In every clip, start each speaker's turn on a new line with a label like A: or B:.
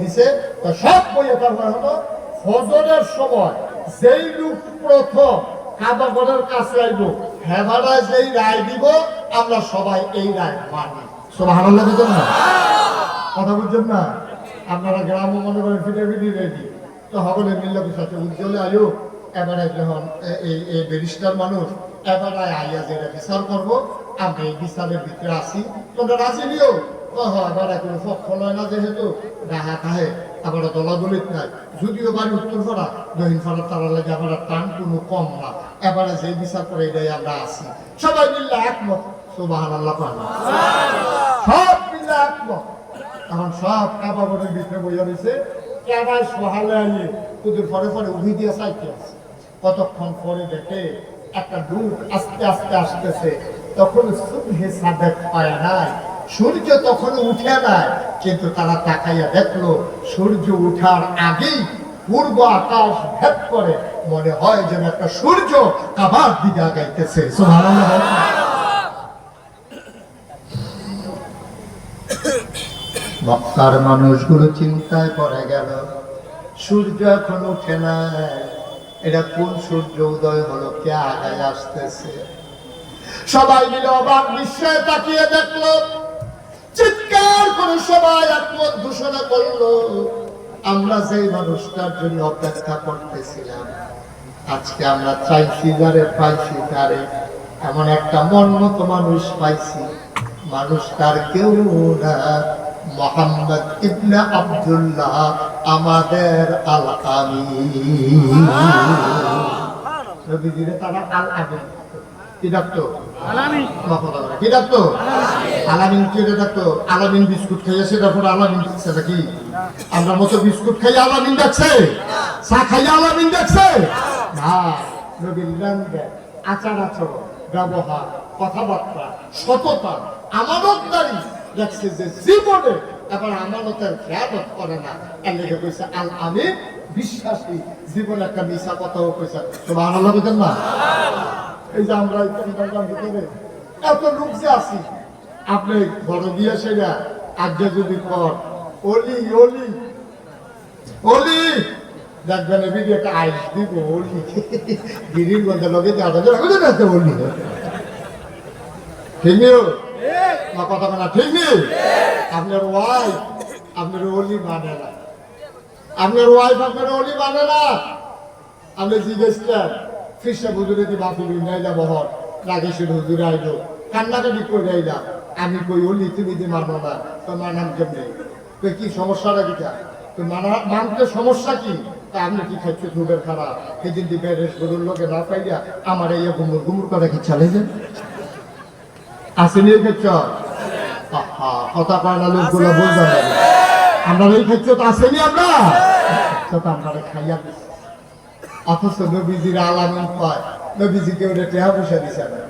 A: দিছে সব বইয়ে তারপর হলো ফজরের সময় যেই লোক প্রথম কাবা ঘরের কাছে আইব হেবারা যেই রায় দিব আমরা সবাই এই রায় মানি। সুবহানাল্লাহ বুঝছেন না? কথা বুঝছেন না? আপনারা গ্রাম মনে করেন ফিটাফিটি রেডি তো সকলে মিললে সাথে উজ্জ্বলে আয়ু এবারে যখন এই ব্যারিস্টার মানুষ এবারে আইয়া যেটা বিচার করবো আমরা এই বিচারের ভিতরে আসি তোমরা রাজি নিও। এবার কোনো পক্ষ নয় না যেহেতু রাহা কাহে আবার দলাদলিত নাই যদিও বাড়ি উত্তর পাড়া দক্ষিণ পাড়া তারা লাগে আবার টান কোনো কম না এবারে যে বিচার করে এটাই আমরা আসি সবাই মিললে একমত। সুবহানাল্লাহ সব মিললে একমত। এখন সব কাবাগরের ভিতরে বইয়া রয়েছে কেবাই সহালে আইয়ে তোদের পরে পরে উঠি দিয়ে চাইতে আছে। কতক্ষণ পরে দেখে একটা লোক আস্তে আস্তে আসতেছে তখন সুবহে সাদেক পায় নাই সূর্য তখন উঠে নাই কিন্তু তারা তাকাইয়া দেখলো সূর্য উঠার আগেই পূর্ব আকাশ ভেদ করে মনে হয় যেন একটা সূর্য কাবার দিকে আগাইতেছে। সুবহানাল্লাহ। মক্কার মানুষগুলো চিন্তায় পড়ে গেল সূর্য এখন উঠে নাই এটা কোন সূর্য উদয় হলো কে আগায় আসতেছে। সবাই মিলে অবাক বিস্ময়ে তাকিয়ে দেখলো চিৎকার করে সবাই একমত ঘোষণা করলো আমরা যেই মানুষটার জন্য অপেক্ষা করতেছিলাম আজকে আমরা চাইছি যারে পাইছি তারে এমন একটা মনমতো মানুষ পাইছি মানুষটার কেউ না মুহাম্মদ ইবনে আব্দুল্লাহ আমাদের আল আমিন। নবীজিরে তারা আল আমিন কি ডাকতো? আলামিন। কি ডাকতো? আলামিন। কি ডাকতো? আলামিন বিস্কুট খাইয়েছে তারপর আলামিন ডাকছে নাকি? আমরা মতো বিস্কুট খাইয়ে আলামিন ডাকছে, চা খাইয়ে আলামিন ডাকছে না। নবীর লেনদেন, আচার আচরণ, ব্যবহার, কথাবার্তা, সততা, আমানতদারি দেখছে যে জীবনে এবার আমানতের খেয়ালত করে না এর লেগে কইছে আল আমিন বিশ্বাসী জীবনে একটা মিশা কথাও কইছে। সুবহানাল্লাহ বুঝেন না? এই যে আমরা ভিতরে এত লোক যে আছি আপনি বড় দিয়ে সেটা আগে যদি কর অলি অলি অলি দেখবেন এদিকে একটা আইস দিব অলি গিরির মধ্যে লগে যাতে অলি ঠিক নেই কথা না ঠিক নেই। আপনার ওয়াইফ আপনার অলি মানে না, আপনার ওয়াইফ আপনার অলি মানে না। আপনি জিজ্ঞেসলেন ফিসা হুজুরে দি বাপুরি নাইলা বহর নাগেশ্বর হুজুরে আইলো কান্নাকাটি করে আইলাম আমি কই অলি তুমি দি মানো না তো মানার জন্য তো কি সমস্যাটা কিটা তো মানতে সমস্যা কি তা আপনি কি খাইছে দুধের খারাপ সেদিন দি বেরেস গরুর লোকে না পাইয়া আমার এই গুমুর গুমুর করে কি চালে যে আসেনি খেচ্ছ কথা কয় না লোকগুলো বুঝবে না আমরা এই খেচ্ছ তো আসেনি আমরা আমরা খাইয়া দিচ্ছি অথচ নবীজির আলামিন কয় নবীজিকে ওটা টেহা পয়সা দিছে না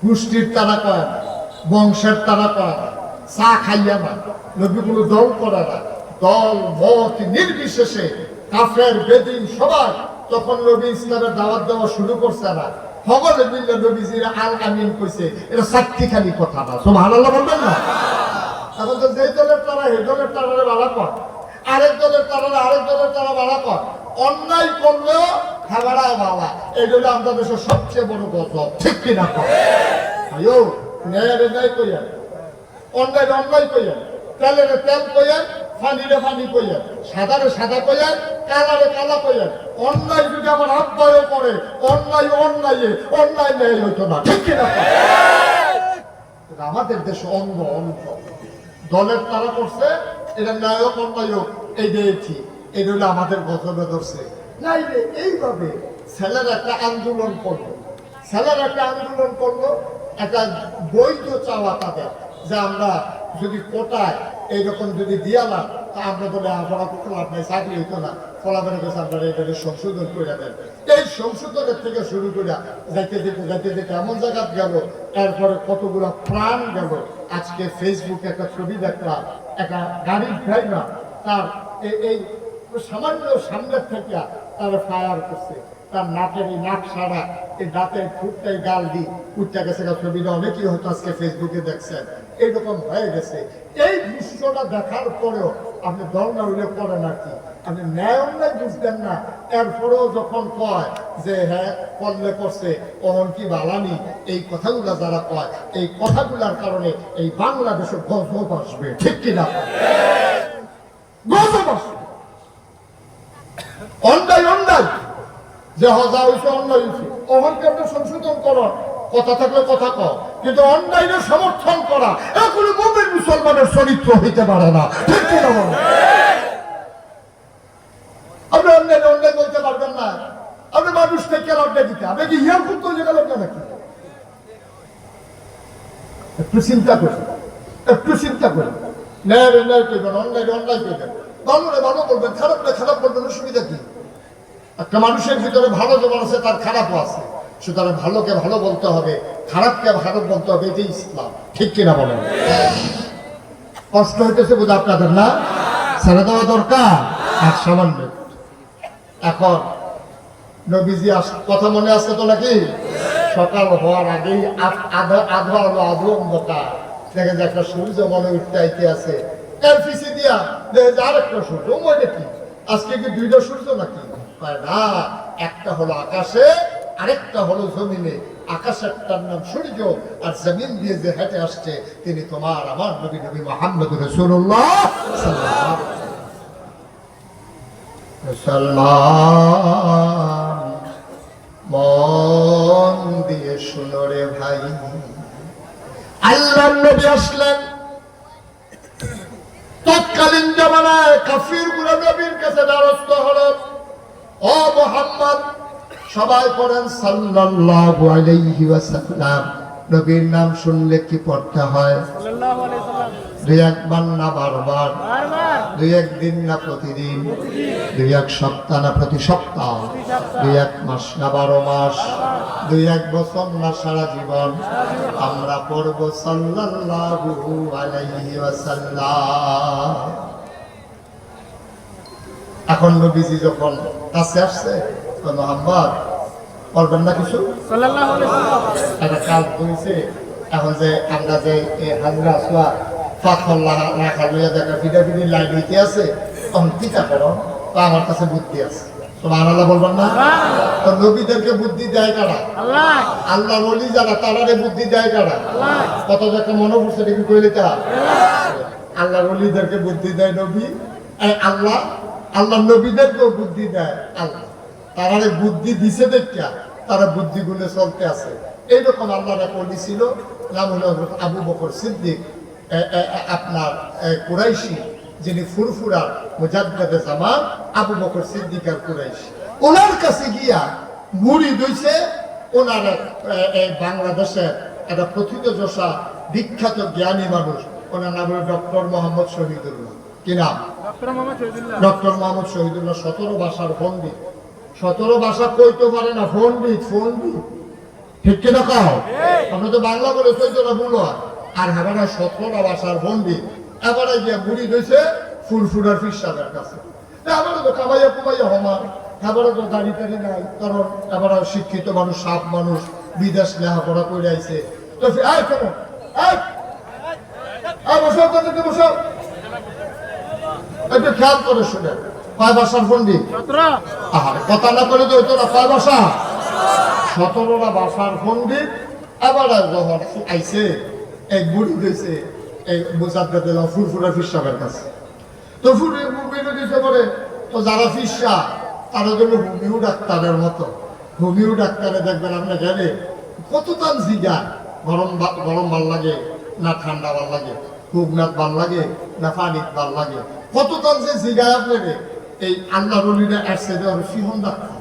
A: গোষ্ঠীর তারা কয় না বংশের তারা কয় না চা খাইয়া না নবী কোনো দল করে না দল মত নির্বিশেষে কাফের বেদিন সবাই তখন নবী ইসলামের দাওয়াত দেওয়া শুরু করছে না সকলে মিললে নবীজির আল আমিন কইছে এটা চারটিখানি কথা না। সুবহানাল্লাহ বলবেন না? এখন তো যেই দলের তারা এই দলের তারা বালা কর আরেক দলের তারা আরেক দলের তারা বালা কর অন্যায় করলেও খাবারায় বাবা এই জন্য আমাদের দেশের সবচেয়ে বড় গজব ঠিক কিনা আয়ো ন্যায়ের ন্যায় কইয়া অন্যায় অন্যায় কইয়া তেলের তেল কইয়া ফানিরে ফানি কইয়া সাদারে সাদা কইয়া কালারে কালা কইয়া অন্যায় যদি আমার আব্বায়ও করে অন্যায় অন্যায় অন্যায় ন্যায় হইতো না ঠিক কিনা। আমাদের দেশে অন্ধ অন্ধ দলের তারা করছে এটা ন্যায়ক অন্যায়ক এই দিয়েছি এই হলো আমাদের গজবে ধরছে নাই রে। এইভাবে ছেলের একটা আন্দোলন করলো একটা বৈধ চাওয়া তাদের যে আমরা যদি কোটায় এইরকম যদি দিয়ালাম তা আমরা বলে আমরা করলাম নাই চাকরি হইতো না ফলাফলের কাছে আপনারা এটাকে সংশোধন করে দেন। এই সংশোধনের থেকে শুরু করে যাইতে যেতে এমন জায়গা গেল এরপরে কতগুলো প্রাণ গেল। আজকে ফেসবুকে একটা ছবি দেখলাম একটা গাড়ির ড্রাইভার তার এই সামান্য সামনের থেকে তারা ফায়ার করছে তার নাকের এই নাক সারা এই দাঁতের ফুটটাই গাল দি উঠতে গেছে ছবিটা অনেকেই হয়তো আজকে ফেসবুকে দেখছেন এইরকম হয়ে গেছে। এই দৃশ্যটা দেখার পরেও আপনি দল না হইলে করেন আর কি, আপনি ন্যায় অন্যায় বুঝতেন না। এরপরেও যখন কয় যে হ্যাঁ করলে করছে অহন কি বালানি, এই কথাগুলা যারা কয়, এই কথাগুলার কারণে এই বাংলাদেশে গজব আসবে, ঠিক কিনা? গজব আসবে। অন্যায় অন্যায় যে হজা হয়েছে অন্যায় হয়েছে, অহংকে আপনি সংশোধন করো, কথা থাকলে কথা কও, কিন্তু অন্যায়ের সমর্থন করা এগুলো মুমিন মুসলমানের চরিত্র হইতে পারে না, ঠিক কিনা বলেন? আপনি অন্যায় অন্যায় বলতে পারবেন না, আপনি মানুষ থেকে লজ্জা দিতে, আপনি কি ইয়ার পুত্র জায়গা লজ্জা নাকি? একটু চিন্তা করি, একটু চিন্তা করি। ন্যায় অন্যায় করবেন, অন্যায় অন্যায় করবেন, ভালোরে ভালো বলবেন, খারাপরে খারাপ বলবেন, অসুবিধা কি? একটা মানুষের ভিতরে ভালো যেমন আছে তার খারাপও আছে, সুতরাং ভালোকে ভালো বলতে হবে, খারাপকে খারাপ বলতে হবে, এটাই ইসলাম, ঠিক কিনা বলেন? কষ্ট হইতেছে বোধ আপনাদের না? ছেড়ে দেওয়া দরকার আর সামান্য। এখন নবীজি কথা মনে আছে তো নাকি? সকাল হওয়ার আগেই আধো আলো আধো অন্ধকার, দেখে যে একটা সূর্য মনে উঠতে আইতে আছে, এর পিছিয়ে দিয়া দেখে যে আরেকটা সূর্য, মনে কি আজকে কি দুইটা সূর্য নাকি? না, একটা হলো আকাশে, আরেকটা হলো জমিনে। আকাশেরটার নাম সূর্য, আর জমিন দিয়ে যে হেঁটে আসছে তিনি তোমার আমার নবী, নবী মুহাম্মদ রাসূলুল্লাহ সাল্লাল্লাহু আলাইহি ওয়াসাল্লাম। মুসলমান মন দিয়ে শুনো রে ভাই, আল্লাহর নবী আসলেন। তৎকালীন জামানায় কাফির গুলো নবীর কাছে দ্বারস্থ হলো, ও মুহাম্মদ, সবাই পড়েন সাল্লাল্লাহু আলাইহি ওয়াসাল্লাম। নবীর নাম শুনলে কি পড়তে হয়? সাল্লাল্লাহু আলাইহি ওয়াসাল্লাম। দুই একবার না বারবার? বারবার। দুই একদিন না প্রতিদিন? দুই এক সপ্তাহ না প্রতি সপ্তাহ? দুই এক মাস না 12 মাস? দুই এক বছর না সারা জীবন? আমরা পড়ব সাল্লাল্লাহু আলাইহি ওয়াসাল্লাম। এখন নবীজি যখন কাছে আসছে, তো মুহাম্মদ বলবেন না কিছু? সাল্লাল্লাহু আলাইহি ওয়াসাল্লাম একটা কাজ করেছে। এখন যে আমরা যে হাজরা আসওয়া ফাতহুল্লাহ রাখা লইয়া দেখা ফিডাফিডি লাইন হইতে আছে, তখন টিকা করো, তো আমার কাছে বুদ্ধি আছে। সুবহানাল্লাহ বলবেন না? তো নবীদেরকে বুদ্ধি দেয় কারা? আল্লাহ। আল্লাহ ওলি যারা তারারে বুদ্ধি দেয় কারা? আল্লাহ। কত একটা মনে পড়ছে দেখি কইলে তা আল্লাহ ওলিদেরকে বুদ্ধি দেয় নবী, আল্লাহ। আল্লাহ নবীদেরকেও বুদ্ধি দেয় আল্লাহ। তারা বুদ্ধি দিছে দেখা তারা বুদ্ধি গুলো চলতে আছে। এইরকম আল্লাহর এক ওলি ছিল, নাম হলো আবু বকর সিদ্দিক, আপনার কুরাইশি, যিনি ফুরফুরার মুজাদ্দিদে জামান আবু বকর সিদ্দিক আর কুরাইশি। ওনার কাছে গিয়া মুরিদ হইছে ওনার বাংলাদেশের একটা প্রথিতযশা বিখ্যাত জ্ঞানী মানুষ, ওনার নাম হলো ডক্টর মোহাম্মদ শহীদুল্লাহ। কি নাম? ডক্টর মোহাম্মদ শহীদুল্লাহ। 17 ভাষার পণ্ডিত। 17 ভাষা কইতে পারে না, পণ্ডিত পণ্ডিত, ঠিক কিনা কাও? আমরা তো বাংলা বলে 14টা ভুল হয়, আর হেবারা 17টা ভাষার পণ্ডিত। এবারে গিয়ে মুড়ি রয়েছে ফুরফুরার পীর সাহেবের কাছে। এবারে তো কামাইয়া কুমাইয়া হমান, এবারে তো দাড়ি টাড়ি নাই, কারণ এবারে শিক্ষিত মানুষ, সাপ মানুষ, বিদেশ লেখাপড়া করে আইছে। তো বসো, বসো, একটু খেয়াল করে শুনে। কয় ভাষার পণ্ডিত? 17। আহারে কথা না করে তো তোরা কয় ভাষা? 17টা ভাষার পণ্ডিত। আবার যখন আইছে এই বুড়ি দিয়েছে এই মুজাদ্দিদ ফুরফুরা পীর সাহেবের কাছে, তো ফুরফুরা দিতে পারে। তো যারা পীর সাহ তারা জন্য হোমিও ডাক্তারের মতো, হোমিও ডাক্তারে দেখবেন আপনি গেলে কত তান জিগা, গরম গরম ভাল লাগে না ঠান্ডা ভাল লাগে, হুগনাথ ভাল লাগে না পানিত ভাল লাগে, কত তান যে জিগায় আপনাকে। এই আল্লাহ রলিরা আসছে সিহন ডাক্তার।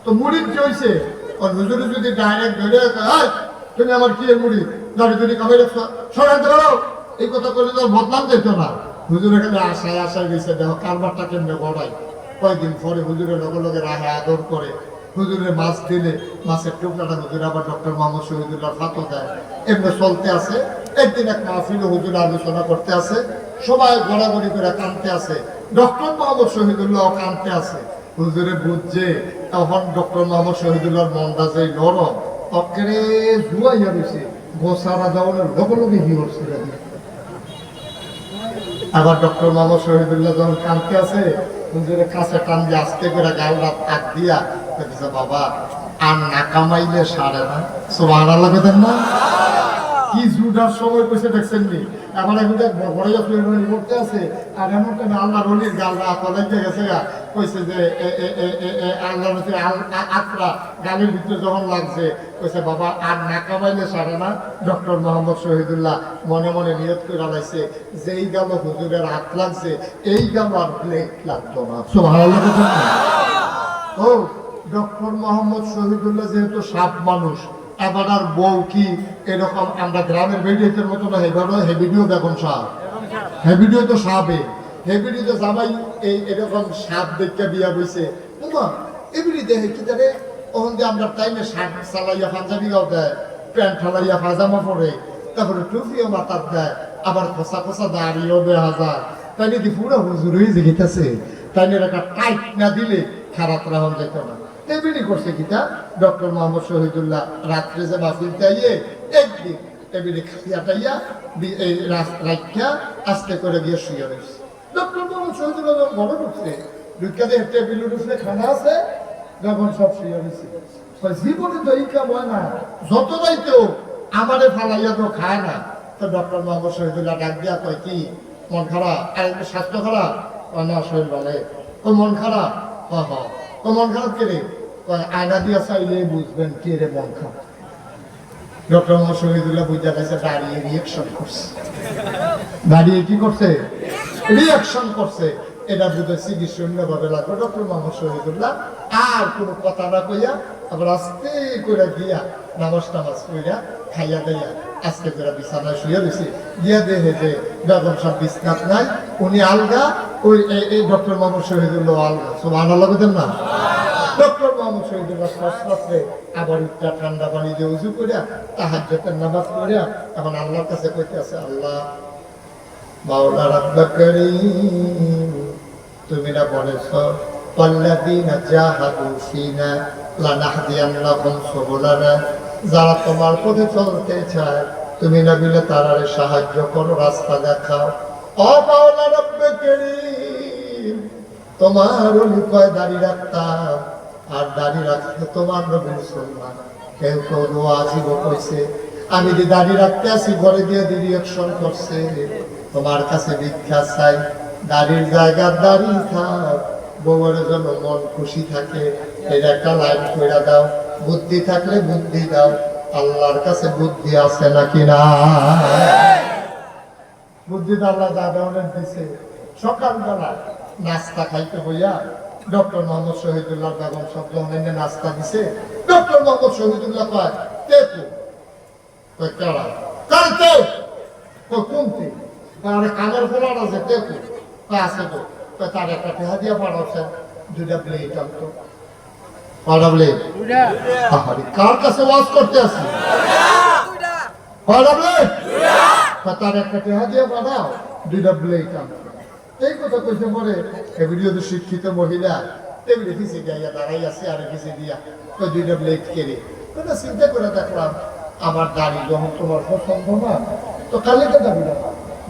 A: তো মুড়িদ কি হয়েছে, হুজুরে যদি ডাইরেক্ট ধরে তুমি আমার কি মুড়ি দাঁড়ি ধরে কামাই রাখছো, সরাইতে পারো, এই কথা করলে তো বদনাম যেত না। হুজুর এখানে আশায় আশায় গেছে, দেখো কারবারটা কেমনে গড়াই। কয়েকদিন পরে হুজুরের লগে লগে রাহে আদর করে, হুজুরের মাছ দিলে মাছের টুকরাটা হুজুর আবার ডক্টর মোহাম্মদ শহীদুল্লাহ ফাতো দেয়। এমনি চলতে আছে। একদিন এক মাহফিলে হুজুর আলোচনা করতে আছে, সবাই গড়াগড়ি করে কানতে আছে, ডক্টর মোহাম্মদ শহীদুল্লাহ কানতে আছে। হুজুরে বুঝছে তখন ডক্টর মোহাম্মদ শহীদুল্লাহর মনটা যে নরম, অকেরে জুয়াইয়া রয়েছে, গোসারা যাওয়ার লগে লগে হি হচ্ছে। আবার ডক্টর মোহাম্মদ শহীদুল্লাহ যখন কানতে আছে হুজুরের কাছে টান দিয়ে আস্তে করে গালটা ফাঁক দিয়া বলতেছে, বাবা আর না কামাইলে সারে না। সুবহানাল্লাহ কইতেন না? কি জুডার সময় কইছে দেখছেন নি? এখন এখন বড়ইয়া প্লেন করতে আছে আর এমন টাইমে আল্লাহ রলির গালটা আতলাইতে গেছে গা, কইছে যে আল্লাহ নবী আত্রা গালের ভিতরে যখন লাগছে কইছে, বাবা আর না কামাইলে সারে না। ডক্টর মোহাম্মদ শহীদুল্লাহ মনে মনে নিয়ত করে লাইছে, যেই গাল হুজুরের হাত লাগছে এই গাল আর প্লেট লাগতো না। সুবহানাল্লাহ। ও ডক্টর মোহাম্মদ শহীদুল্লাহ যেহেতু সাপ মানুষ, এবার আর বউ কি এরকম আমরা গ্রামের ভিডিওতে মতো না, এবারও হেভিডিও দেখুন সাপ, হেভিডিও তো সাপে, হেভিডিও তো জামাই এই এরকম সাপ দেখতে বিয়া বইছে তোমা এবিডি দেখে কি তারে ওখান দিয়ে আমরা টাইমে শার্ট চালাইয়া পাঞ্জাবি গাও দেয়, প্যান্ট ঠালাইয়া পাজামা পরে, তারপরে টুপিও মাথার দেয়, আবার খোসা খোসা দাঁড়িয়েও দেওয়া যায়, তাই নাকি পুরো হুজুর হয়ে যেতেছে, তাই নিয়ে একটা টাইট না দিলে খারাপ রাহন যেত না। এমনি করছে কিতা ডক্টর মোহাম্মদ শহীদুল্লাহ রাত্রে যে মাহফিলতে আইয়ে একদিন এমনি খাইয়া এই রাখিয়া আস্তে করে গিয়ে শুয়ে রয়েছে। ডক্টর মোহাম্মদ শহীদুল্লাহ যখন ঘরে ঢুকছে, ঢুকাতে টেবিলের উপরে খানা আছে, যখন সব শুয়ে রয়েছে জীবনে তো এই কাম হয় না, যত দায়িত্ব আমারে ফালাইয়া তো খায় না। তো ডক্টর মোহাম্মদ শহীদুল্লাহ ডাক দিয়া কয়, কি মন খারাপ? আর স্বাস্থ্য খারাপ? না শরীর বলে। ও মন খারাপ? ও মন খারাপ কে রে? আয়না দিয়া চাইলে বুঝবেন কে রে মন খারাপ। ডক্টর মোহাম্মদ শহীদুল্লাহ বুঝা গেছে, দাঁড়িয়ে রিয়েকশন করছে। দাঁড়িয়ে কি করছে? রিয়েকশন করছে। এটা বুঝেছি কি শূন্যভাবে লাগবে। ডক্টর মোহাম্মদ শহীদুল্লাহ আর কোনো কথা না কইয়া আবার আস্তে করে গিয়া নামাজ টামাজ কইরা খাইয়া দেয়া আস্তে করে বিছানায় শুয়ে রয়েছে। গিয়া দেখে যে বেগম সব বিছনাত নাই, উনি আলগা, ওই এই ডক্টর মোহাম্মদ শহীদুল্লাহ আলগা। সুবহানাল্লাহ বলেন না? ডক্টর মোহাম্মদ শহীদুল্লাহ শ্বাসে আবার একটা ঠান্ডা পানি দিয়ে উজু করিয়া তাহাজ্জুদের নামাজ পড়িয়া এখন আল্লাহর কাছে কইতে আছে, আল্লাহ মাওলা রাব্বুল কারীম, তুমি না বলেছ ওয়াল্লাযীনা জাহাদু ফীনা লানাহদিয়ান্নাহুম সুবুলানা, যারা তোমার পথে চলতে চায় তুমি না বলে তারারে সাহায্য করো, রাস্তা দেখাও। ও মাওলা রাব্বুল কারীম, তোমার ওলি কয় দাঁড়িয়ে রাখতাম, আর দাঁড়িয়ে রাখতে তোমার নবীর সুন্নাহ। কেউ কেউ ওয়াজিব কইছে, আমি যে দাঁড়িয়ে রাখতে আসি ঘরে দিয়ে রিঅ্যাকশন করছে, তোমার কাছে ভিক্ষা চাই, দাড়ির জায়গা দাঁড়িয়ে থাক, বউয়ের জন্য মন খুশি থাকে, এর একটা লাইন কইরা দাও, বুদ্ধি থাকলে বুদ্ধি দাও। আল্লাহর কাছে বুদ্ধি আছে নাকি না? বুদ্ধি তো আল্লাহ যা দেওয়ার দিছে। সকালবেলা নাস্তা খাইতে হইয়া ডক্টর মোহাম্মদ শহীদুল্লাহ বেগম সব যখন নাস্তা দিছে, ডক্টর মোহাম্মদ শহীদুল্লাহ কয়, তেকু কয় কেড়া কালকে কোনটি আরে কানের ফোলার আছে তেকু আছে তো, তার একটা টেহা দিয়া পাঠাচ্ছেন, দুইটা ব্লেড আনতো। কয়টা ব্লেড? কার কাছে ওয়াজ করতে আসি? কয়টা ব্লেড? তার একটা টেহা দিয়া পাঠাও, দুইটা ব্লেড আনতো। এই কথা কইতে পরে ভিডিওতে শিক্ষিত মহিলা টেবিলে পিছে গিয়া দাঁড়াই আছে, আর পিছে দিয়া ওই দুইটা ব্লেড কেড়ে চিন্তা করে দেখলাম, আমার দাড়ি যখন তোমার পছন্দ না, তো কালে তো দাবি না,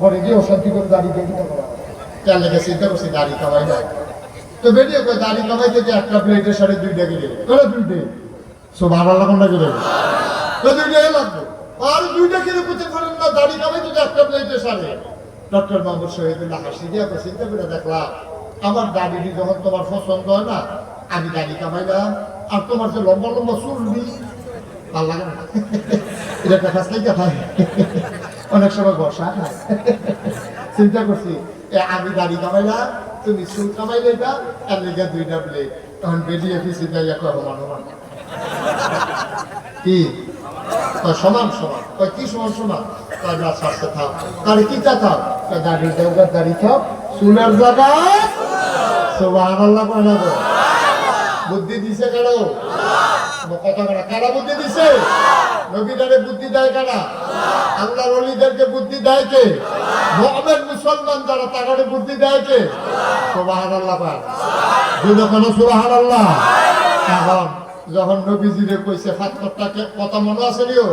A: ঘরে গিয়ে অশান্তি করে দাড়ি দিয়ে দিতে পারা, তার লেগে চিন্তা করছি দাড়ি কামাই না। তো বেরিয়ে কয় দাড়ি কামাইতে যে একটা প্লেটের সাড়ে দুইটা গেলে করে দুইটে সুবহানাল্লাহ কোনটা গেলে দুইটাই লাগবে, আর দুইটা কিনে করতে পারেন না, দাড়ি কামাইতে যে একটা প্লেটের সাড়ে। ডক্টর মোহাম্মদ শহীদুল্লাহ হাসি দিয়া চিন্তা করে দেখলাম, আমার দাড়ি যখন তোমার পছন্দ হয় না, আমি দাড়ি কামাইলাম, আর তোমার যে লম্বা লম্বা চুলবি ভালো লাগে না, এটা একটা কাজ থেকে খাই, অনেক সময় বসা খায়। চিন্তা করছি আমি দাড়ি কামাইলাম, তুমি চুল কামাইলে এটা, আর লেগে দুইটা ব্লেড, তখন বেরিয়ে ফিসি যাইয়া কয় সমান সমান কি সমান সমান, কয় কি সমান সমান, কয় না স্বাস্থ্য থাক, তাহলে কি তা থাক, দাড়ির জায়গা দাড়ি থাক, চুলের জায়গা সুবহানাল্লাহ কয় না। বুদ্ধি দিছে কারো কথা কারা? কারা বুদ্ধি দিছে? নবীদারে বুদ্ধি দেয় কারা? আল্লাহর ওলিদেরকে বুদ্ধি দেয় কে? মুমিন মুসলমান যারা তাদের বুদ্ধি দেয় কে? সুবহানাল্লাহ পাক যদি কোন সুবহানাল্লাহ। এখন যখন নবীজিরে কইছে ফাত্তরটাকে কথা মনে আছে নিও,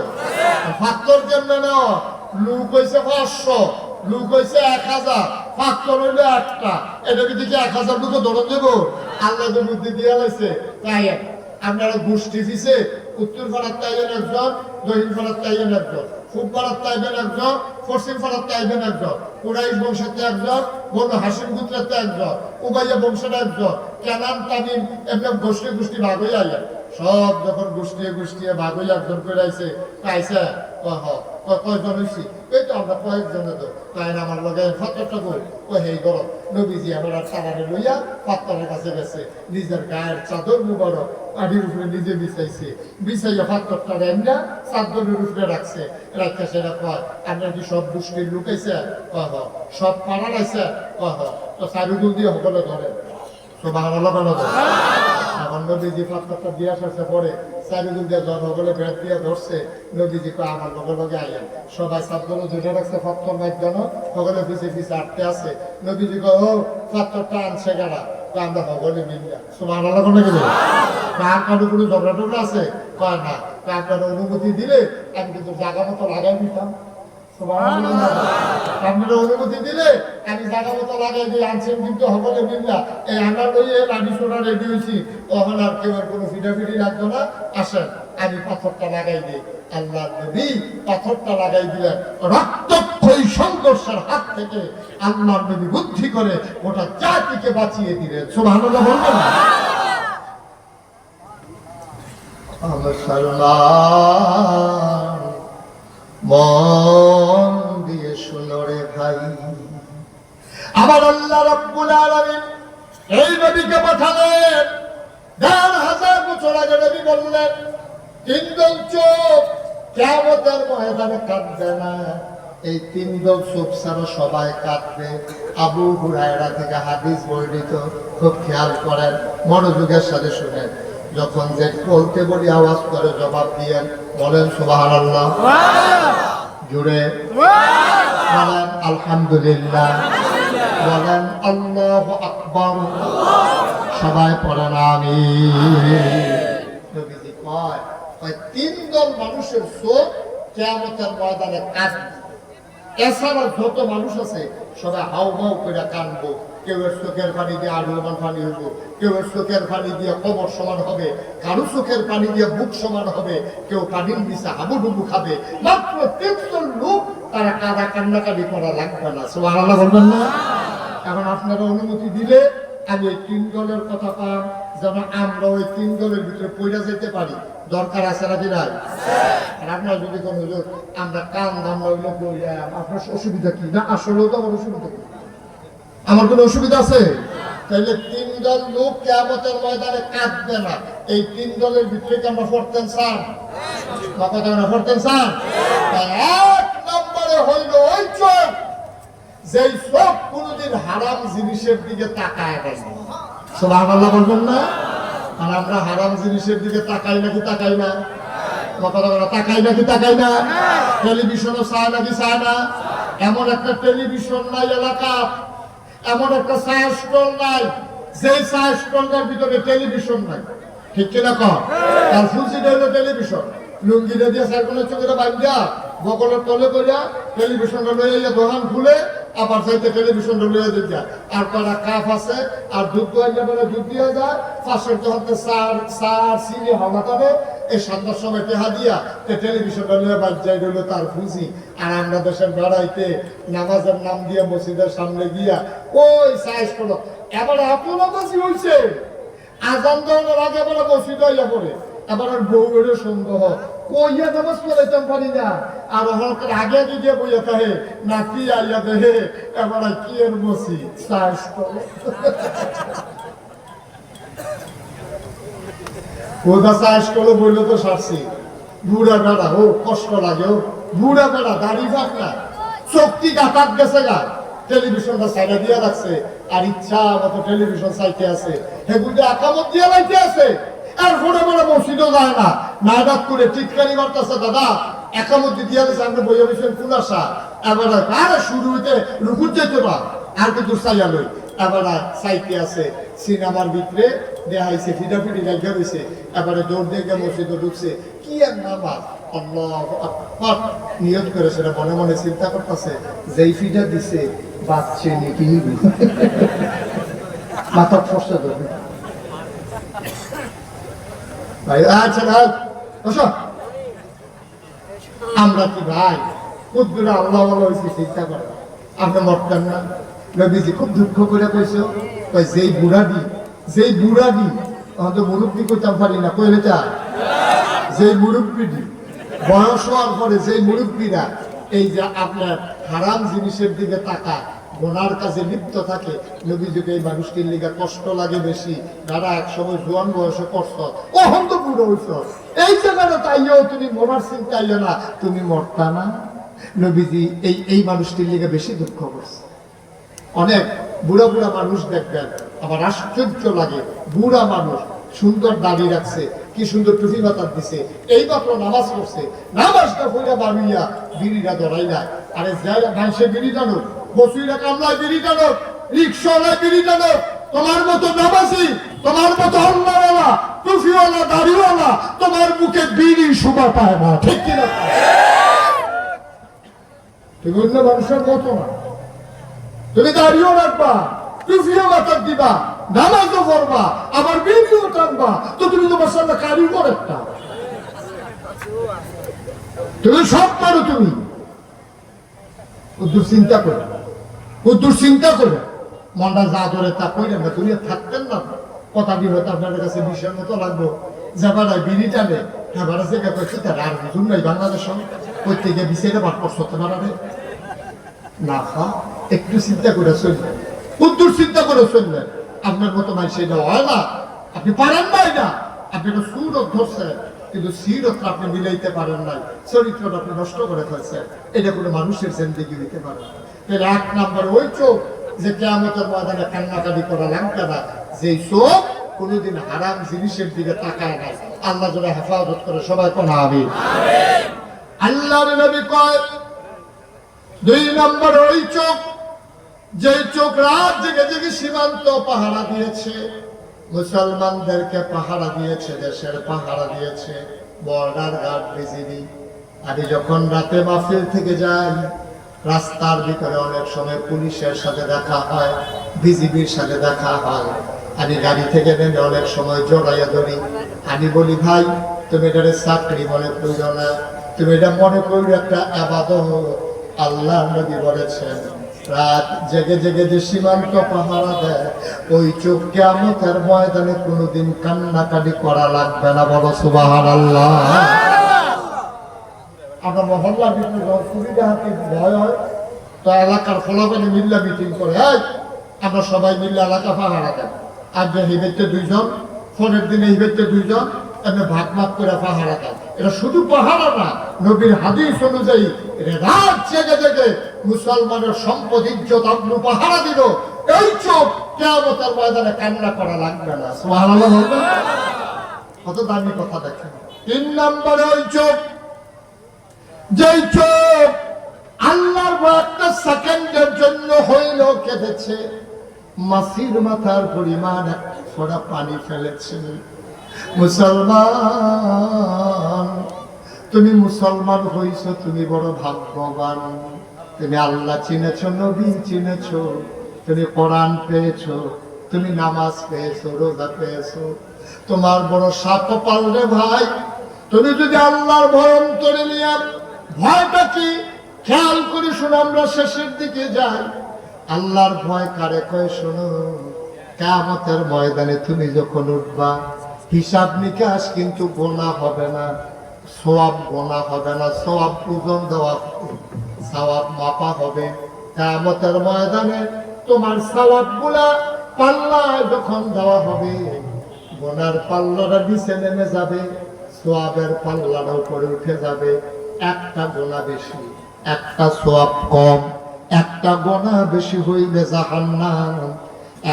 A: ফাত্তর কেমনে নাও, লু কইছে 500, লু কইছে 1000, পাত্র হইলো একটা, এটা কি দেখি 1000 লোকে ধরে দেব? আল্লাহ তো বুদ্ধি দিয়ে লাইছে। তাই আপনারা গোষ্ঠী দিছে, উত্তর পাড়ার তাইবেন একজন, দক্ষিণ পাড়ার তাইবেন একজন, পূব পাড়ার তাইবেন একজন, পশ্চিম পাড়ার তাইবেন একজন, কুরাইশ বংশতে একজন, বনু হাসিম গোত্রেতে একজন, উমাইয়া বংশের একজন, কেনান তামিম, এমনি গোষ্ঠী গোষ্ঠী ভাগ হয়ে আইয়া সব যখন গোষ্ঠী গোষ্ঠী ভাগ হয়ে একজন করে আইছে, পাইছে কয়জন হয়েছি? এই তো আমরা কয়েকজনে তো তাই না, আমার লগে ফতরটা বই ও হেই গরম নবীজি আমার চালানে লইয়া পাত্তরের কাছে গেছে, নিজের গায়ের চাদর মুবারক পানির উপরে নিজে বিছাইছে, বিছাইয়া পাত্তরটা রেমনা চাদরের উপরে রাখছে, রাখতে সেটা কয় আপনার কি সব গোষ্ঠীর লুকাইছে? কহ সব পাড়ার আছে? কহ তো চারুদুল দিয়ে সকলে ধরেন তো বাংলা লাগানো ধরে। এখন নবীজি পাত্তরটা দিয়ে আসার পরে চারিদিক দিয়ে জন হলে ব্যাট দিয়ে ধরছে, নবীজি কয় আমার লগে লগে আইলেন, সবাই সাতগুলো ধরে রাখছে পাত্তর মাইজন, সকলে পিছিয়ে পিছিয়ে আটতে আছে। নবীজি কয় ও পাত্তরটা আনছে গাড়া, আমরা সকলে মিলিয়া সুবহানাল্লাহ কোনে গেলে কার কারো কোনো ঝগড়া টগড়া আছে? কয় না, আপনার অনুমতি দিলে আমি কিন্তু জায়গা মতো লাগাই দিতাম। আপনারা অনুমতি দিলে আমি জায়গা মতো লাগাই দিয়ে আনছেন, কিন্তু সকলে মিললা এই আমরা ওই রাডি সোনা রেডি হয়েছি, তখন আর কেউ আর কোনো ফিটাফিটি রাখতো না, আসেন আমি পাথরটা লাগাই দিই। আল্লাহ নবী পাথরটা লাগাই দিলেন, রক্তক্ষয়ী সংঘর্ষের হাত থেকে আল্লাহ নবী বুদ্ধি করে গোটা জাতিকে বাঁচিয়ে দিলেন। সুবহানাল্লাহ বলবেন না? মুসলমান মন দিয়ে শুনো রে ভাই, আবার আল্লাহ রাব্বুল আলামিন এই নবীকে পাঠালেন। ১,৫০০ বছর আগে নবী বললেন তিন দল চোখ কিয়ামতের ময়দানে কাঁদবে না, এই তিন দল চোখ ছাড়া সবাই কাঁদবে। আবু হুরায়রা থেকে হাদিস বর্ণিত, খুব খেয়াল করেন, মনোযোগের সাথে শুনেন। যখন যে বলতে বলি আওয়াজ করে জবাব দিয়েন, বলেন সুবহানাল্লাহ, জুড়ে বলেন আলহামদুলিল্লাহ, বলেন আল্লাহু আকবার, সবাই পড়েন আমিন। নবীজি কয় তিন দল মানুষের চোখ কিয়ামতের ময়দানে কাঁদবে, এছাড়া যত মানুষ আছে সবাই হাউ মাউ করে কাঁদবো। কেউ চোখের পানি দিয়ে আড়ুয়ান পানি হইব, কেউ চোখের পানি দিয়ে কবর সমান হবে, কারো চোখের পানি দিয়ে বুক সমান হবে, কেউ পানির নিচে হাবুডুবু খাবে। মাত্র ৩০০ লোক, তারা কাদা কান্নাকাটি করা লাগবে না। সুবহানাল্লাহ বলবেন না? এখন আপনারা অনুমতি দিলে আমি এই তিন দলের কথা পাম, যেন আমরা ওই তিন দলের ভিতরে পড়ে যেতে পারি। দরকার আছে নাকি নাই? আর আপনার যদি কোনো আমরা কান ধান হইলে আপনার অসুবিধা কি? না আসলেও তো আমার অসুবিধা কি? আমার কোনো অসুবিধা আছে? তাহলে তিন দল লোক কিয়ামতের ময়দানে কাঁদবে না, এই তিন দলের ভিতরে কি আমরা পড়তেন চান? কথা পড়তেন চান? এক নম্বরে হইল ওই চোখ, যেই চোখ কোনদিন হারাম জিনিসের দিকে তাকায় নাই। সুবহানাল্লাহ বলবেন না? আর আমরা হারাম জিনিসের দিকে তাকাই নাকি তাকাই না? তাকাই নাকি তাকাই না? টেলিভিশনও চায় নাকি চায় না? এমন একটা টেলিভিশন নাই এলাকা, এমন একটা চায়ের স্টল নাই যে চায়ের স্টলটার ভিতরে টেলিভিশন নাই। ঠিক কিনা কর? তার ফুলসিটা হলো টেলিভিশন, লুঙ্গিটা দিয়ে সাইকেলের চোখে বাঁধা বগলের তলে করিয়া টেলিভিশনটা লইয়া দোকান খুলে আবার চাইতে টেলিভিশনটা লইয়া দিয়ে আর কটা কাপ আছে, আর দুধ দোয়াইলে পরে দুধ দিয়ে যায়, পাশের দোকানতে চার চিনি হাওয়া করে, এই সন্ধ্যার সময় টেহা দিয়া টেলিভিশনটা লইয়া বাদ যাই রইল তার ফুলসি। আর আমরা দেশের বেড়াইতে নামাজের নাম দিয়ে মসজিদের সামনে গিয়া ওই সাইজ করলো, এবার এত নামাজি হয়েছে আজান দেওয়ার আগে এবার মসজিদ হইয়া পড়ে, এবার আর বউয়ের সন্দেহ কইয়া নামাজ পড়াইতাম পারি না, আর হলকার আগে আগে গিয়ে বইয়া থাকে না কি আইয়া দেহে, এবার কি এর মসজিদ সাইজ করে ওটা সাইজ করলো বললো তো সারছি। বুড়া বেড়া ও কষ্ট লাগে, ও বুড়া বেড়া দাড়ি ফাঁক না, চোখটি গাতাক গেছে গা, টেলিভিশনটা সাইডে দিয়ে রাখছে, আর ইচ্ছা মতো টেলিভিশন চাইতে আছে, হেগুলো একামত দিয়ে লাইতে আছে, আর ঘুরে বেড়া মসজিদও যায় না, নাইবাদ করে টিটকারি মারতেছে, দাদা একামত দিয়ে গেছে আপনি বইয়া বসেন কোন আসা, এবার আরে শুরু হইতে রুকুর যেতে না, আর কিন্তু চাইয়া লই, এবার চাইতে আছে। সিনেমার ভিতরে দেখাইছে ফিটাফিটি রেখে রয়েছে, এবারে দৌড় দিয়ে মসজিদে ঢুকছে, কি আর নামাজ, আল্লাহু আকবার নিয়ত করে সেটা মনে মনে চিন্তা করতেছে, যেই ফিটা দিছে
B: বাচ্চে নাকি মাথা ফসা দেবে
A: ভাই। আচ্ছা ভাই বসো। আমরা কি ভাই কুদ্দুরা আল্লাহ হয়েছে চিন্তা করে আপনি মরতেন না? নবীজি খুব দুঃখ করে কইছো যেই বুড়াডি আমাদের মুরব্বী করতাম পারি না কইলে চায় যেই মুরব্বীটি বয়স হওয়ার পরে যেই মুরব্বীরা এই যে আপনার হারাম জিনিসের দিকে তাকায় গোনার কাজে লিপ্ত থাকে, নবীজিকে এই মানুষটির লিগে কষ্ট লাগে বেশি। তারা একসময় জোয়ান বয়সে কষ্ট ওহন তো বুড়ো হইছ, এই জায়গাটা তাইও তুমি মরার চিন্তাইও না, তুমি মরতা না। নবীজি এই মানুষটির লিগে বেশি দুঃখ করছে। অনেক বুড়া বুড়া মানুষ দেখবেন, আমার আশ্চর্য লাগে, বুড়া মানুষ সুন্দর দাড়ি রাখছে, কি সুন্দর টুপি মাথার দিছে, এই মাত্র নামাজ পড়ছে, নামাজটা পড়ে বাড়িয়া বিড়িটা ধরাই না। আরে যাই মানুষে বিড়ি টানো, বসুইরা কামলায় বিড়ি টানো, রিক্সাওয়ালায় বিড়ি টানো, তোমার মতো নামাজি, তোমার মতো আল্লাহওয়ালা, টুপিওয়ালা, দাড়িওয়ালা তোমার মুখে বিড়ি শোভা পায় না, ঠিক কিনা? তুমি অন্য মানুষের মতো না, তুমি দাঁড়িয়েও রাখবা, টুপিও মাথার দিবা, নামাজও করবা, আবার বিড়িও টানবা, তো তুমি তোমার সামনে কারিগর একটা, তুমি সব পারো। তুমি উদ্দুর চিন্তা করে মনটা যা ধরে তা কইলেন না, দুনিয়া থাকতেন না। কথা দিয়ে হয়তো আপনাদের কাছে বিষয়ের মতো লাগবো, যাবার বিড়ি টানে এবার জায়গা করছে তারা আর বুঝুন নাই বাংলাদেশ প্রত্যেকে বিষয়টা বাট করতে পারে না। একটু চিন্তা করে চলবেন, উদ্দুর চিন্তা করে চলবেন। আপনার মতো মানুষ এটা হয় না, আপনি পারেন না, এটা আপনি তো সুরত ধরছেন কিন্তু সিরত আপনি মিলাইতে পারেন নাই, চরিত্রটা আপনি নষ্ট করে ফেলছেন। এটা কোনো মানুষের জিন্দেগি হইতে পারে না। তাহলে এক নম্বর ওই চোখ যে কিয়ামতের ময়দানে কান্নাকাটি করা লাগবে না, যে চোখ কোনোদিন হারাম জিনিসের দিকে তাকায় নাই। আল্লাহ যেন হেফাজত করে, সবাই কোন আমিন। আল্লাহর নবী কয় দুই নম্বর ওই চোখ যে চোখ রাত জেগে জেগে সীমান্ত পাহারা দিয়েছে, মুসলমানদেরকে পাহারা দিয়েছে, দেশের পাহারা দিয়েছে, বর্ডার গার্ড বিজিবি। আমি যখন রাতে মাহফিল থেকে যাই, রাস্তার ভিতরে অনেক সময় পুলিশের সাথে দেখা হয়, বিজিবির সাথে দেখা হয়। আমি গাড়ি থেকে নেমে অনেক সময় জড়াইয়া ধরি, আমি বলি ভাই তুমি এটারে চাকরি মনে করো না, তুমি এটা মনে করো একটা ইবাদত। আল্লাহ নবী বলেছেন রাত জেগে জেগে যে সীমান্ত পাহারা দেয়, ওই চোখ কিয়ামতের ময়দানে কোনোদিন কান্নাকাটি করা লাগবে না। বলো সুবহানাল্লাহ। আমরা মহল্লা মিটিং সুবিধা হাতে ভয় হয় তো এলাকার ফলাফলে মিল্লা মিটিং করে, আমরা সবাই মিল্লা এলাকা পাহারা দেয়। আজকে হিবেতে দুইজন, ফোনের দিনে হিবেতে দুইজন, এমনি ভাগ ভাগ করে পাহারা দেয়। এটা শুধু পাহারা না, নবীর হাদিস অনুযায়ী এটা রাত জেগে জেগে মুসলমানের সম্পদ ইজ্জত আবরু পাহারা দিল। এই চোখ কিয়ামতের ময়দানে কান্না করা লাগবে না। সুবহানাল্লাহ বলবেন, কত দামি কথা দেখেন। তিন নম্বরে ওই চোখ, যেই চোখ আল্লাহর একটা সেকেন্ডের জন্য হইলেও কেঁদেছে, মাসির মাথার পরিমাণ এক ফোঁটা পানি ফেলেছে। মুসলমান, তুমি মুসলমান হইছ, তুমি বড় ভাগ্যবান। তুমি আল্লাহ চিনেছ, নবী চিনেছ, তুমি কোরআন পেয়েছো, তুমি নামাজ পেয়েছো, রোজা পেয়েছো, তোমার বড় সাপ পালরে ভাই। তুমি যদি আল্লাহর ভয় অন্তরে নিয়ে, ভয়টা কি খেয়াল করে শোনো, আমরা শেষের দিকে যাই। আল্লাহর ভয় কারে কয় শোনো, কিয়ামতের ময়দানে তুমি যখন উঠবা, হিসাব নিকাশ কিন্তু গোনা হবে না, সওয়াব গোনা হবে না, সওয়াব ওজন দেওয়া, সওয়াব মাপা হবে। কিয়ামতের ময়দানে তোমার সওয়াবগুলা পাল্লায় যখন দেওয়া হবে, গোনার পাল্লাটা নিচে নেমে যাবে, সওয়াবের পাল্লাটা উপরে উঠে যাবে। একটা গোনা বেশি, একটা সওয়াব কম, একটা গোনা বেশি হইলে জাহান্নাম,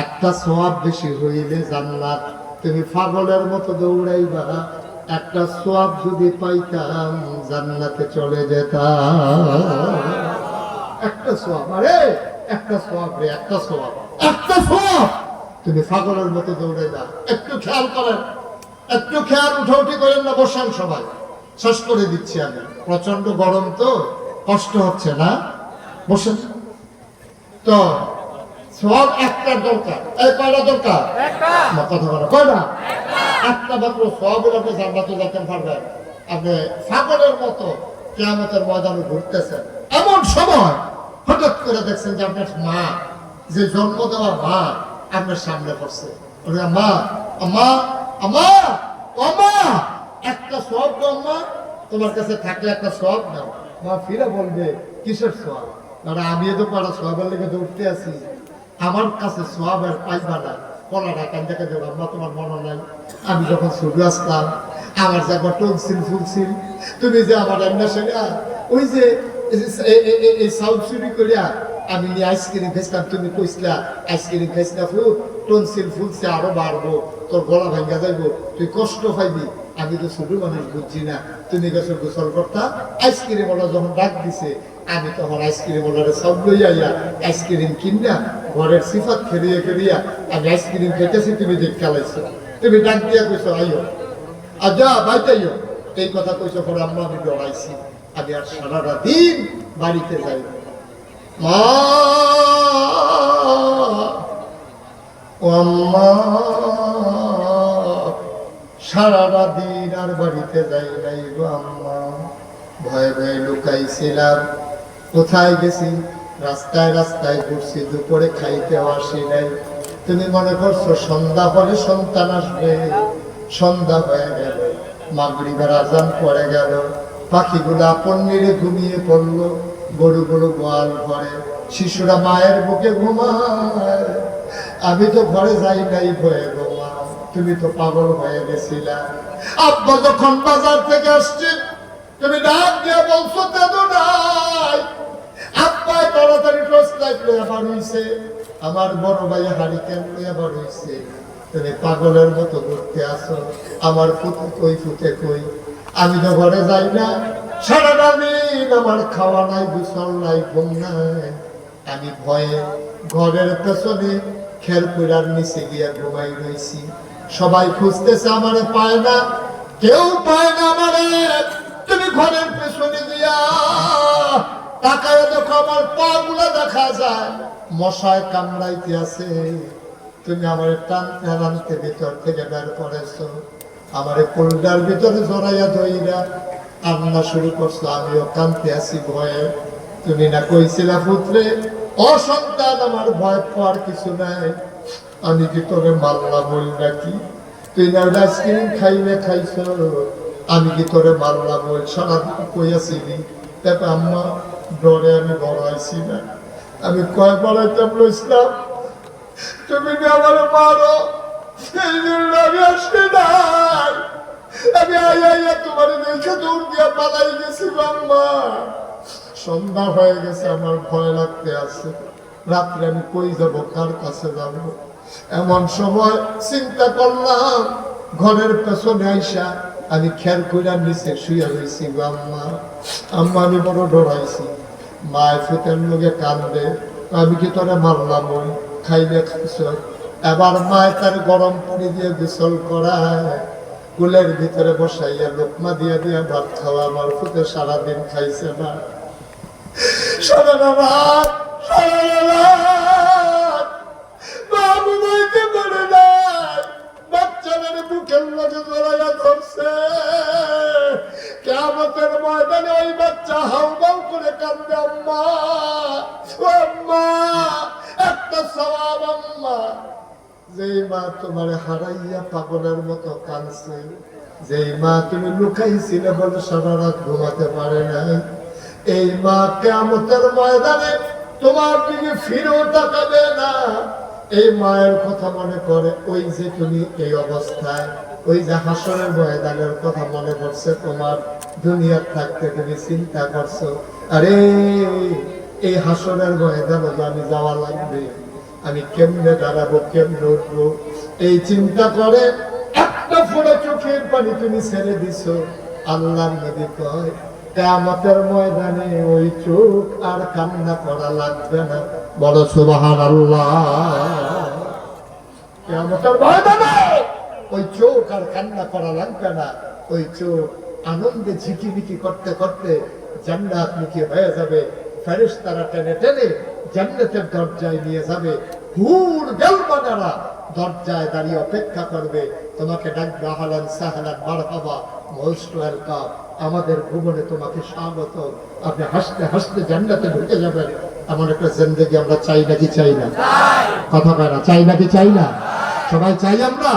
A: একটা সওয়াব বেশি হইলে জান্নাত। তুমি পাগলের মতো দৌড়াইবা, একটা সওয়াব যদি পাইতাম জান্নাতে চলে যেতাম। একটা সওয়াব, আরে একটা সওয়াব রে, একটা সওয়াব, একটা সওয়াব। তুমি পাগলের মতো দৌড়াইবা। একটু খেয়াল করেন, একটু খেয়াল উঠাউঠি করেন না, বসান সবাই, শেষ করে দিচ্ছি আমি। প্রচন্ড গরম তো কষ্ট হচ্ছে না, বসেন। তো সব একটা দরকার, এই কয়টা দরকার? আমার কথা বলো কয়টা? একটা মাত্র সব আপনি জান্নাতে যেতে পারবেন। আপনি ছাগলের মতো কিয়ামতের ময়দানে ঘুরতেছেন, এমন সময় হঠাৎ করে দেখছেন যে আপনার মা, যে জন্ম দেওয়া মা আপনার সামনে পড়ছে। মা, আমা, আমা, আমা, একটা সব আম্মা তোমার কাছে থাকলে একটা সব নাও। মা ফিরে বলবে কিসের সব? কারণ আমি তো পারা সবের লেগে দৌড়তে আছি, আমার কাছে সবের পাইবা না। কলাটা কান দেখে দেবো আম্মা, তোমার মনে নাই আমি যখন ছবি আসলাম আমার যে একবার টনসিল ফুলছিল, তুমি যে আমার রান্না সেরা ওই যে এই সাউথ চুরি করিয়া আমি আইসক্রিম খেয়েছিলাম, তুমি কইসলা আইসক্রিম খেয়েছিলা ফুল টনসিল ফুলছে আরো বাড়বো, তোর গলা ভাঙ্গা যাইবো, তুই কষ্ট পাইবি। আমি তো ছোট মানুষ বুঝছি না, তুমি গেছো গোসল করতা, আইসক্রিম ওলা যখন ডাক দিছে আমি তখন আইসক্রিম ওলারে সব লইয়া আইসক্রিম কিনা ঘরের সিফাত খেলিয়ে খেলিয়া আমি আইসক্রিম খেতেছি, তুমি দেখ খেলাইছো, তুমি ডাক দিয়া কইছো আইও আজা বাইতাইও, এই কথা কইছো পরে আম্মা আমি ডরাইছি, আমি আর সারাটা দিন বাড়িতে যাই মা, ও আম্মা, সারাটা দিন আর বাড়িতে যাই নাই গো আম্মা, ভয়ে ভয়ে লুকাইছিলাম, কোথায় গেছি, রাস্তায় রাস্তায় ঘুরছি, দুপুরে খাইতেও আসি নাই, তুমি মনে করছো সন্ধ্যা পরে সন্তান আসবে, সন্ধ্যা হয়ে গেল, মাগরিবের আজান পড়ে গেল, পাখিগুলো আপন নিরে ঘুমিয়ে পড়লো, গরুগুলো গোয়াল ঘরে, শিশুরা মায়ের বুকে ঘুমায়, আমি তো ঘরে যাই নাই ভয়ে গো মা, তুমি তো পাগল হয়ে গেছিলা। আব্বা যখন বাজার থেকে আসছে তুমি ডাক দিয়ে বলছো তেদো নাই, আব্বা তাড়াতাড়ি টর্চ লাইট লইয়া বার হইছে, আমার বড় ভাই হারিকেন লইয়া বার হইছে, তুমি পাগলের মতো ঘুরতে আসো, আমার ফুটে কই ফুটে কই, আমি তো ঘরে যাই না, সারাটা দিন আমার খাওয়া নাই, গোসল নাই, ঘুম নাই, আমি ভয়ে ঘরের পেছনে খেরপুরার নিচে গিয়া ঘুমাই রইছি, সবাই খুঁজতেছে আমারে পায় না, কেউ পায় না আমারে, তুমি ঘরের পেছনে গিয়া তাকায় দেখো আমার পা গুলা দেখা যায় মশায় কামড়াইতে আছে, তুমি আমার টানতে টানতে ভিতর থেকে বের করেছো, আমার কোলডার ভিতরে জড়াইয়া ধইরা কান্না শুরু করছো, আমিও কাঁদতে আছি ভয়ে, তুমি না কইছিলা পুত্রে অসন্তান আমার ভয় পাওয়ার কিছু নাই, আমি কি তোরে মাল্লা বল নাকি, তুই না আইসক্রিম খাইলে খাইছ, আমি কি তোরে মাল্লা বল সারাদিন কইয়াছিলি, তারপর আম্মা ডরে আমি বড়াইছি না, আমি কয় বড়াইতাম ইসলাম, তুমি আমার মারো, সেই জন্য আমি আসি নাই, আমি আইয়া তোমার দেখে দৌড় দিয়া পালাই গেছি আম্মা, সন্ধ্যা হয়ে গেছে, আমার ভয় লাগতে আছে, রাত্রে আমি কই যাব, কার কাছে যাব, এমন সময় চিন্তা করলাম ঘরের পেছনে আইসা আমি খের কইরার নিচে শুয়ে রয়েছি গো আম্মা, আম্মা আমি বড় ডরাইছি, মায়ের ফুটের লোকে কান্দে, আমি কি তোরা মারলাম ওই খাইলে খাইছ, এবার মায় তার গরম পানি দিয়ে গোসল করায়, কুলের ভিতরে বসাইয়া লোকমা দিয়া দিয়া ভাত খাওয়া, আমার ফুটে সারাদিন খাইছে না, সারা রাত সারা রাত বাবু বইতে পারে নাই, বাচ্চাদের বুকের মাঝে জড়াইয়া ধরছে, কিয়ামতের ময়দানে ওই বাচ্চা হাউমাউ করে কান্দে আম্মা, ও আম্মা একটা সওয়াব আম্মা, যেই মা তোমার হারাইয়া পাগলের মতো কাঁদছে, যেই মা তুমি লুকাইছিলে বলে সারা রাত ঘুমাতে পারে নাই, এই মা কিয়ামতের ময়দানে তোমার দিকে ফিরেও তাকাবে না, এই মায়ের কথা মনে করে, ওই যে তুমি এই অবস্থায়, ওই যে হাসরের ময়দানের কথা মনে পড়ছে তোমার, দুনিয়ার থাকতে তুমি চিন্তা করছো, আরে এই হাসরের ময়দানে আমি যাওয়া লাগবে, আমি কেমনে দাঁড়াবো, কেমনে উঠবো, এই চিন্তা করে একটা ফোঁটা চোখের পানি তুমি ছেড়ে দিছো, আল্লাহর নবী কয় কিয়ামতের ময়দানে ওই চোখ আর কান্না করা লাগবে না, বলো সুবহানাল্লাহ, কিয়ামতের ময়দানে ওই চোখ আর কান্না করা লাগবে না, ওই চোখ আনন্দে ঝিকিমিকি করতে করতে জান্নাতমুখী হয়ে যাবে, ফেরেশতারা টেনে টেনে জান্নাতের দরজায় নিয়ে যাবে, হুর বেলমানেরা দরজায় দাঁড়িয়ে অপেক্ষা করবে, তোমাকে ডাকবে আহলান সাহলান মারহাবা মোস্ট ওয়েলকাম, আমাদের ভুবনে তোমাকে স্বাগত। আপনি হাসতে হাসতে জান্নাতে ঢুকে যাবেন। এমন একটা জিন্দেগি আমরা চাই নাকি চাই না? কথা কয় না, চাই নাকি চাই না? সবাই চাই আমরা।